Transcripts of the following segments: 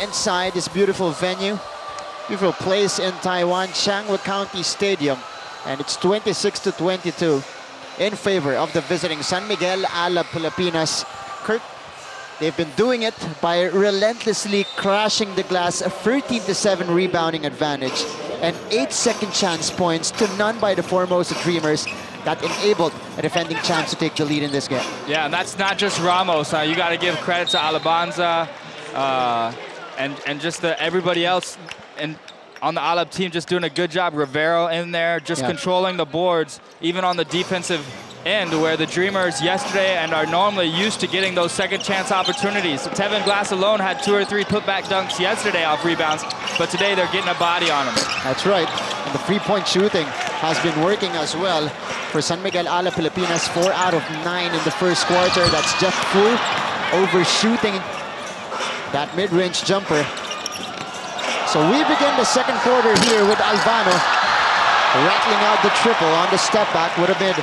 inside this beautiful venue, beautiful place in Taiwan, Changhua County Stadium, and it's 26-22 in favor of the visiting San Miguel Alab Pilipinas. Kurt, they've been doing it by relentlessly crashing the glass, a 13-7 rebounding advantage, and 8 second chance points to none by the Formosa Dreamers. That enabled a defending champs to take the lead in this game. Yeah, and that's not just Ramos. You got to give credit to Alabanza and just everybody else on the Alab team just doing a good job. Rivero in there, just controlling the boards, even on the defensive end, where the Dreamers yesterday and are normally used to getting those second chance opportunities. So Tevin Glass alone had 2 or 3 putback dunks yesterday off rebounds, but today they're getting a body on them. That's right, and the three-point shooting has been working as well for San Miguel Alab Pilipinas. 4 out of 9 in the first quarter. That's Jeff Fu overshooting that mid-range jumper. So we begin the second quarter here with Albano rattling out the triple on the step back. Would have been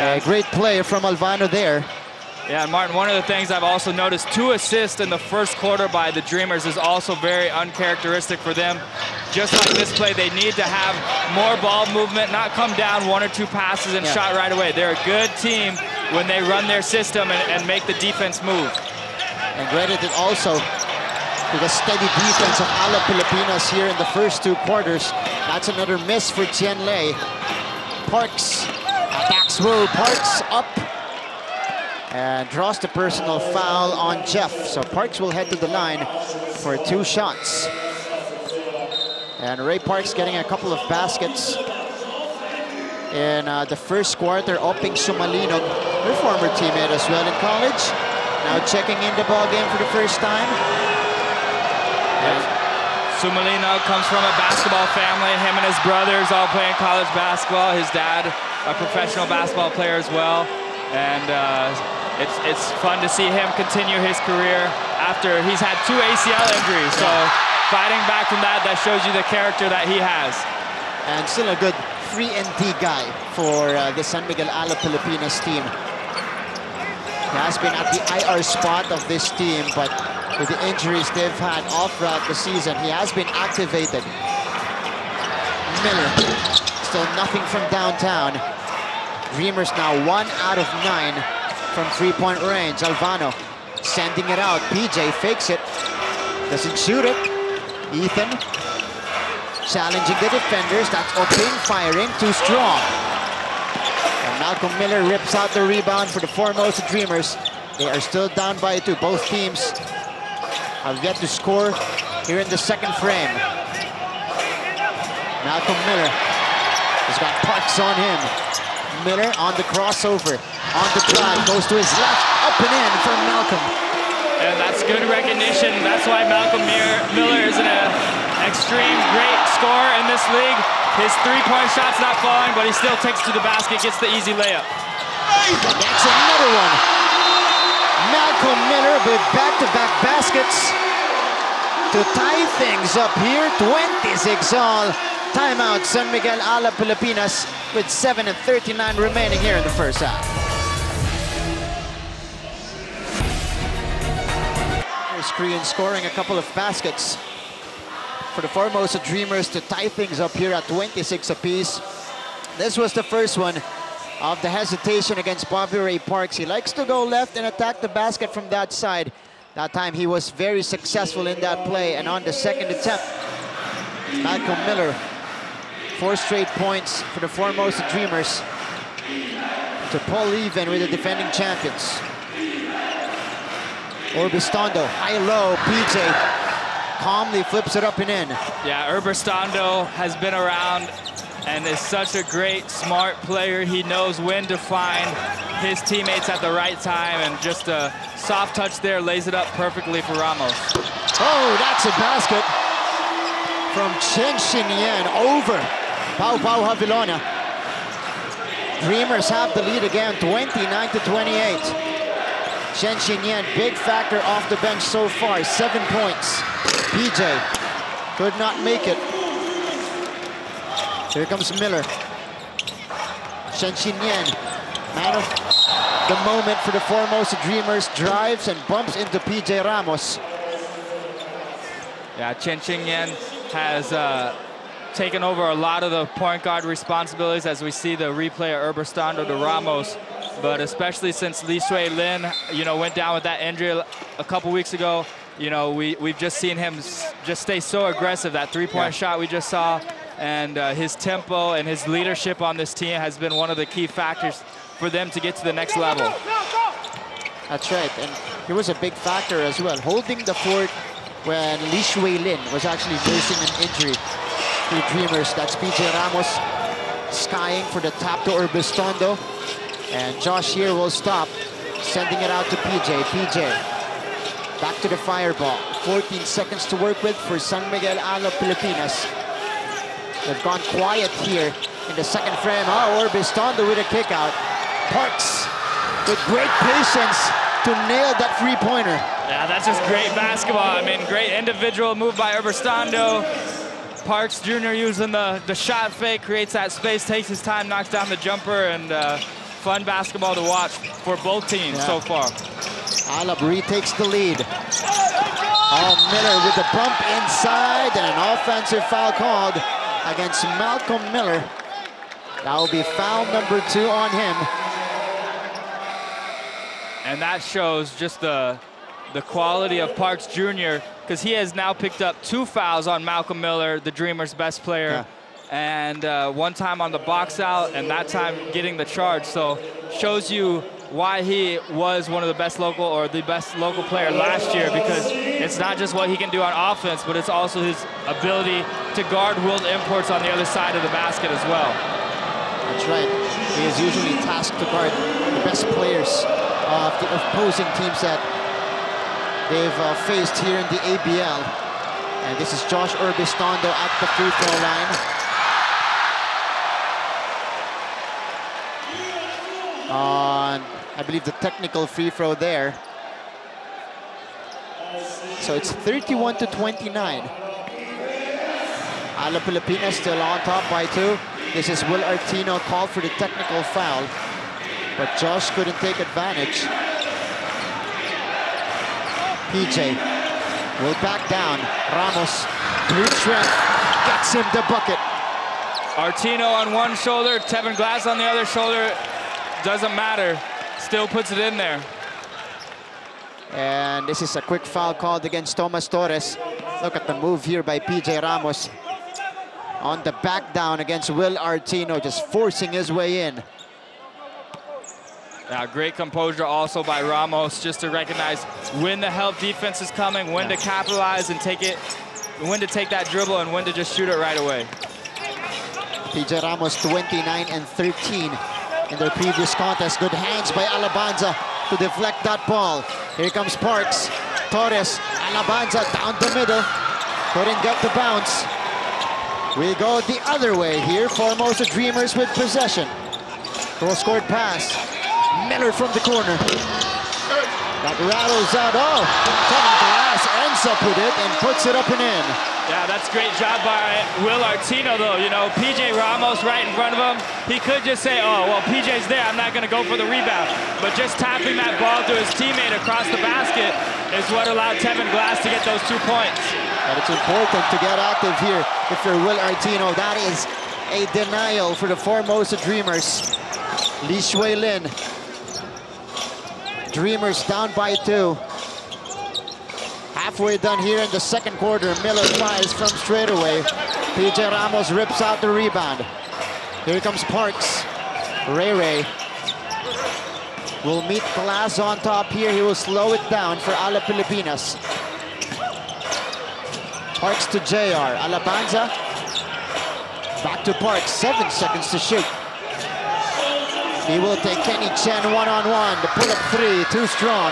a great play from Albano there. Yeah, and Martin, one of the things I've also noticed, 2 assists in the first quarter by the Dreamers is also very uncharacteristic for them. Just like this play, they need to have more ball movement, not come down 1 or 2 passes and shot right away. They're a good team when they run their system and make the defense move. And credited also to the steady defense of Alab Pilipinas here in the first 2 quarters. That's another miss for Tien Lei. Parks attacks Will. Parks up and draws the personal foul on Jeff. So Parks will head to the line for 2 shots. And Ray Parks getting a couple of baskets in the first quarter. Oping Sumalinog, her former teammate as well in college, now checking in the ball game for the first time. Sumalino comes from a basketball family. Him and his brothers all playing college basketball. His dad, a professional basketball player as well. And it's fun to see him continue his career after he's had 2 ACL injuries. So fighting back from that shows you the character that he has. And still a good 3-and-D guy for the San Miguel Alab Pilipinas team. He has been at the IR spot of this team, but with the injuries they've had all throughout the season, he has been activated. Miller, still nothing from downtown. Dreamers now 1 out of 9 from 3-point range. Alvano sending it out. PJ fakes it, doesn't shoot it. Ethan challenging the defenders. That's Oping firing, too strong. And Malcolm Miller rips out the rebound for the Formosa Dreamers. They are still down by 2. Both teams have yet to score here in the second frame. Malcolm Miller has got Parks on him. Miller on the crossover, on the drive, goes to his left, up and in from Malcolm. And that's good recognition. That's why Malcolm Miller is an extreme great scorer in this league. His 3-point shot's not falling, but he still takes to the basket, gets the easy layup. And that's another one. Malcolm Miller with back-to-back baskets to tie things up here. 26 all. Timeout, San Miguel Alab Pilipinas with 7:39 remaining here in the first half. Here's Korean scoring a couple of baskets for the Formosa Dreamers to tie things up here at 26 apiece. This was the first one of the hesitation against Bobby Ray Parks. He likes to go left and attack the basket from that side. That time he was very successful in that play, and on the second attempt, Malcolm Miller, 4 straight points for the Formosa Dreamers to pull even with the defending champions. Orbistondo, high-low, PJ calmly flips it up and in. Yeah, Urbistondo has been around and is such a great, smart player. He knows when to find his teammates at the right time, and just a soft touch there lays it up perfectly for Ramos. Oh, that's a basket from Chen Xinyan over Pau Havilona. Dreamers have the lead again, 29-28. Chen Xinyan, big factor off the bench so far, 7 points. PJ could not make it. Here comes Miller. Chen Xinyan, man of the moment for the Formosa Dreamers, drives and bumps into PJ Ramos. Yeah, Chen Qingyan has taken over a lot of the point guard responsibilities as we see the replay of Urbestando to Ramos. But especially since Li Shui Lin, you know, went down with that injury a couple weeks ago, you know, we've just seen him just stay so aggressive. That three-point shot we just saw, and his tempo and his leadership on this team has been one of the key factors for them to get to the next level. That's right, and he was a big factor as well, holding the fort when Li Shui Lin was actually nursing an injury to the Dreamers. That's PJ Ramos skying for the tap to Urbestando. And Josh here will stop, sending it out to PJ. PJ, back to the fireball. 14 seconds to work with for San Miguel Alab Pilipinas. They've gone quiet here in the second frame. Oh, Urbestando with a kick out. Parks with great patience to nail that three-pointer. Yeah, that's just great basketball. I mean, great individual move by Urbestando. Parks Jr. using the shot fake, creates that space, takes his time, knocks down the jumper, and fun basketball to watch for both teams so far. Alab retakes the lead. Oh, Miller with the bump inside, and an offensive foul called against Malcolm Miller. That will be foul number 2 on him. And that shows just the quality of Parks Jr., because he has now picked up 2 fouls on Malcolm Miller, the Dreamers' best player. And one time on the box out, and that time getting the charge. So shows you why he was one of the best local, or the best local player last year, because it's not just what he can do on offense, but it's also his ability to guard World Imports on the other side of the basket as well. That's right. He is usually tasked to guard the best players of the opposing teams that they've faced here in the ABL. And this is Josh Urbestando at the free throw line. On, I believe, the technical free throw there. So it's 31-29. Alab Pilipinas still on top by 2. This is Will Artino called for the technical foul, but Josh couldn't take advantage. PJ will back down. Ramos, brute strength, gets him the bucket. Artino on one shoulder, Tevin Glass on the other shoulder. Doesn't matter, still puts it in there. And this is a quick foul called against Tomas Torres. Look at the move here by PJ Ramos on the back down against Will Artino, just forcing his way in. Yeah, great composure also by Ramos, just to recognize when the help defense is coming, when to capitalize and take it, when to take that dribble, and when to just shoot it right away. PJ Ramos 29 and 13 in their previous contest. Good hands by Alabanza to deflect that ball. Here comes Parks. Torres, Alabanza down the middle. Couldn't get the bounce. We go the other way here. Formosa Dreamers with possession. Cross-court pass. Miller from the corner. That rattles out. Oh, Tevin Glass ends up with it and puts it up and in. Yeah, that's a great job by Will Artino, though. You know, PJ Ramos right in front of him. He could just say, oh, well, PJ's there, I'm not going to go for the rebound. But just tapping that ball to his teammate across the basket is what allowed Tevin Glass to get those 2 points. But it's important to get active here if you're Will Artino. That is a denial for the Formosa Dreamers. Li Shui Lin. Dreamers down by 2. Halfway done here in the second quarter. Miller fires from straight away. PJ Ramos rips out the rebound. Here comes Parks. Ray will meet Glass on top here. He will slow it down for Alab Pilipinas. Parks to JR. Alabanza. Back to Parks. 7 seconds to shoot. He will take Kenny Chen one-on-one. The pull-up 3, too strong.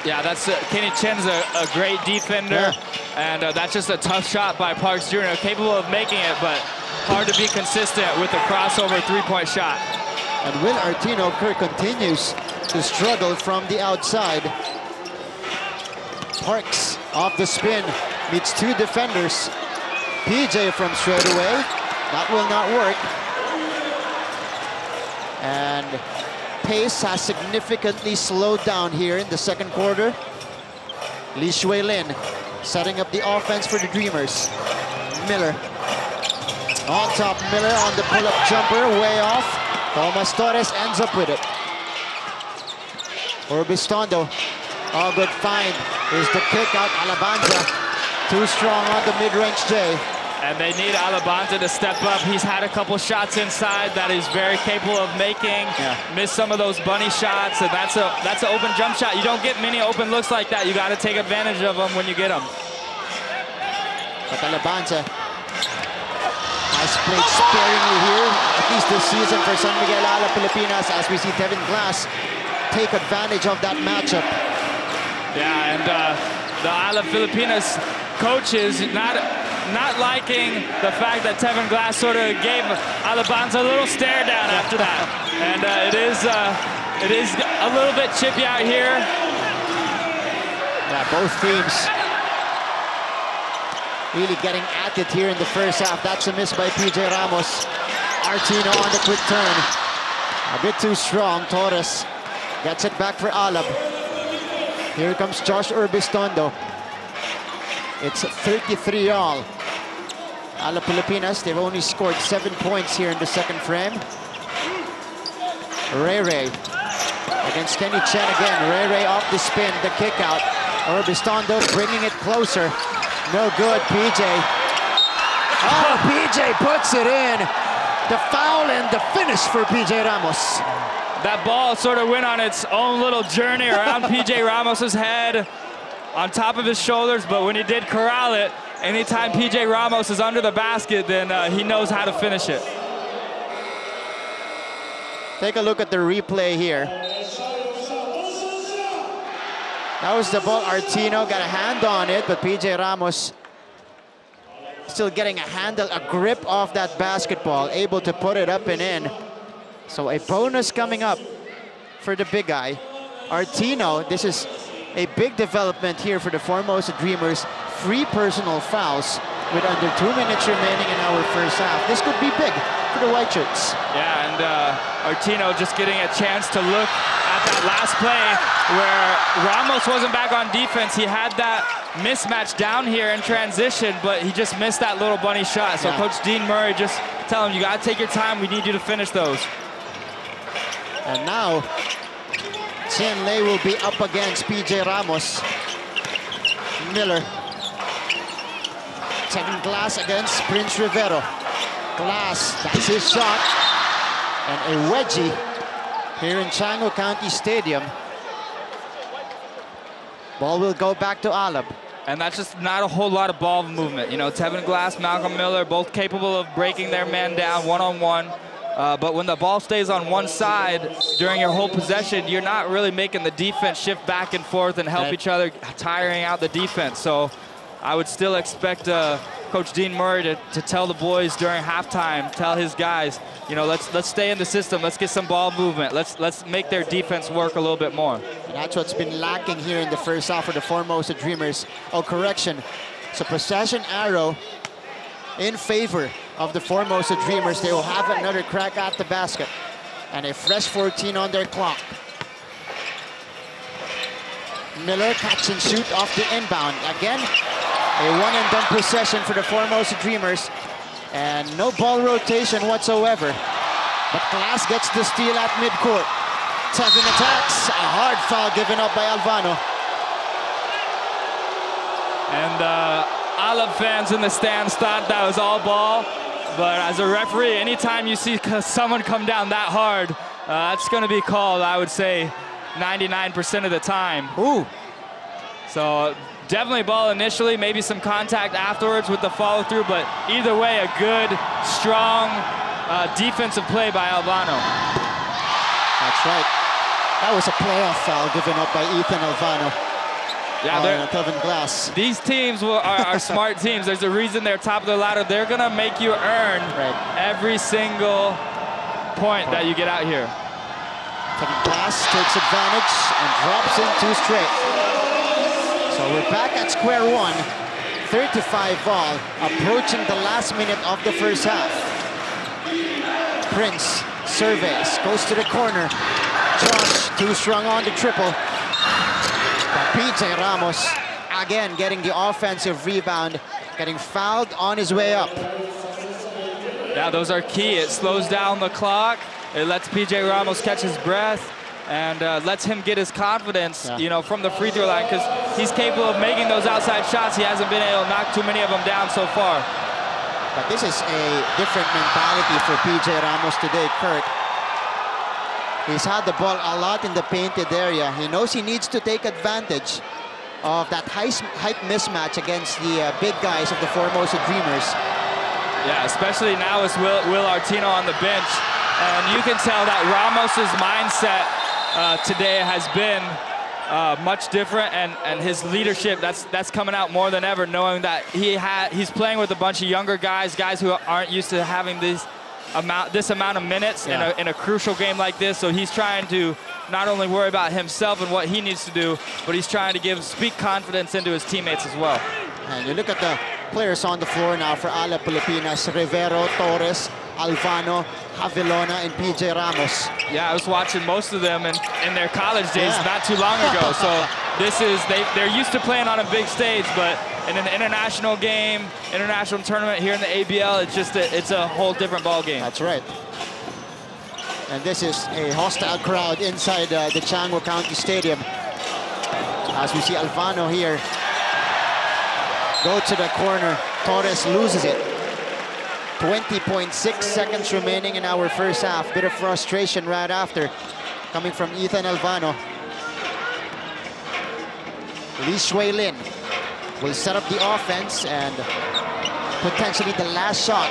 Yeah, that's Kenny Chen's a great defender, and that's just a tough shot by Parks Jr. Capable of making it, but hard to be consistent with a crossover 3-point shot. And Will Artino continues to struggle from the outside. Parks off the spin, meets 2 defenders. PJ from straight away. That will not work. And pace has significantly slowed down here in the second quarter. Li Shui Lin setting up the offense for the Dreamers. Miller. On top, Miller on the pull-up jumper, way off. Thomas Torres ends up with it. Orbistondo. Oh, good find. Here's the kick out, Alabanza. Too strong on the mid-range J. And they need Alabanza to step up. He's had a couple shots inside that he's very capable of making. Missed some of those bunny shots, and that's an open jump shot. You don't get many open looks like that. You got to take advantage of them when you get them. But Alabanza has played sparingly here, at least this season for San Miguel Alab Pilipinas, as we see Tevin Glass take advantage of that matchup. Yeah, and the Alab Pilipinas coaches not liking the fact that Tevin Glass sort of gave Alabanza a little stare down after that. And it is a little bit chippy out here. Yeah, both teams really getting at it here in the first half. That's a miss by PJ Ramos. Artino on the quick turn. A bit too strong. Torres gets it back for Alab. Here comes Josh Urbistondo. It's 33 all. Alab Pilipinas, they've only scored 7 points here in the second frame. Ray against Kenny Chen again. Ray off the spin, the kick out. Urbistondo bringing it closer. No good, PJ. Oh, PJ puts it in. The foul and the finish for PJ Ramos. That ball sort of went on its own little journey around PJ Ramos's head, on top of his shoulders, but when he did corral it, anytime PJ Ramos is under the basket, then he knows how to finish it. Take a look at the replay here. That was the ball. Artino got a hand on it, but PJ Ramos still getting a handle, a grip off that basketball, able to put it up and in. So a bonus coming up for the big guy. Artino, this is a big development here for the Formosa Dreamers. 3 personal fouls with under 2 minutes remaining in our first half. This could be big for the White Shirts. Yeah, and Artino just getting a chance to look at that last play where Ramos wasn't back on defense. He had that mismatch down here in transition, but he just missed that little bunny shot. So Coach Dean Murray just tell him, you got to take your time. We need you to finish those. And now, Tian Lei will be up against PJ Ramos. Miller. Tevin Glass against Prince Rivero. Glass, that's his shot. And a wedgie here in Chango County Stadium. Ball will go back to Alab. And that's just not a whole lot of ball movement. You know, Tevin Glass, Malcolm Miller, both capable of breaking their man down one-on-one. But when the ball stays on one side during your whole possession, you're not really making the defense shift back and forth and help each other, tiring out the defense. So I would still expect Coach Dean Murray to tell the boys during halftime, tell his guys, you know, let's stay in the system, let's get some ball movement, let's make their defense work a little bit more. And that's what's been lacking here in the first half for the Formosa Dreamers. Oh, correction. So possession arrow in favor of the Formosa Dreamers. They will have another crack at the basket. And a fresh 14 on their clock. Miller catch and shoot off the inbound. Again, a one-and-done possession for the Formosa Dreamers. And no ball rotation whatsoever. But Glass gets the steal at midcourt. Tevin attacks. A hard foul given up by Alvano. And Alab fans in the stands thought that was all ball. But as a referee, anytime you see someone come down that hard, that's going to be called, I would say, 99% of the time. Ooh. So definitely ball initially, maybe some contact afterwards with the follow-through, but either way, a good, strong defensive play by Alvano. That's right. That was a playoff foul given up by Ethan Alvano. Yeah, Tevin Glass. These teams are smart teams. There's a reason they're top of the ladder. They're going to make you earn every single point that you get out here. Tevin Glass takes advantage and drops in 2 straight. So we're back at square one. 35 all, approaching the last minute of the first half. Prince surveys, goes to the corner. Josh, too strong on the triple. But PJ Ramos again getting the offensive rebound, getting fouled on his way up. Yeah, those are key. It slows down the clock. It lets PJ Ramos catch his breath and lets him get his confidence, you know, from the free throw line, because he's capable of making those outside shots. He hasn't been able to knock too many of them down so far. But this is a different mentality for PJ Ramos today, Kurt. He's had the ball a lot in the painted area. He knows he needs to take advantage of that height mismatch against the big guys of the Formosa Dreamers. Yeah, especially now with Will Artino on the bench. And you can tell that Ramos's mindset today has been much different, and his leadership, that's coming out more than ever, knowing that he's playing with a bunch of younger guys who aren't used to having this amount of minutes in a crucial game like this. So he's trying to not only worry about himself and what he needs to do, but he's trying to speak confidence into his teammates as well. And you look at the players on the floor now for Alab Pilipinas: Rivero, Torres, Alvano, Javilona, and PJ Ramos. Yeah, I was watching most of them in their college days not too long ago. So they're used to playing on a big stage, but in an international game, international tournament here in the ABL, it's a whole different ball game. That's right. And this is a hostile crowd inside the Chango County Stadium. As we see Alvano here go to the corner. Torres loses it. 20.6 seconds remaining in our first half. Bit of frustration right after, coming from Ethan Alvano. Lee Shui Lin will set up the offense, and potentially the last shot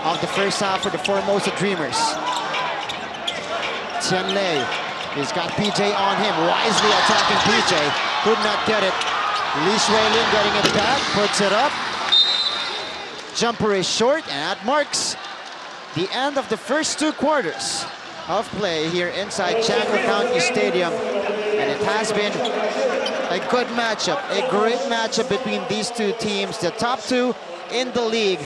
of the first half for the Formosa Dreamers. Tianlei, he's got PJ on him, wisely attacking PJ. Could not get it. Lee Shui Lin getting it back, puts it up. Jumper is short, and that marks the end of the first 2 quarters of play here inside Chango County Stadium. And it has been a good matchup, a great matchup between these two teams, the top 2 in the league.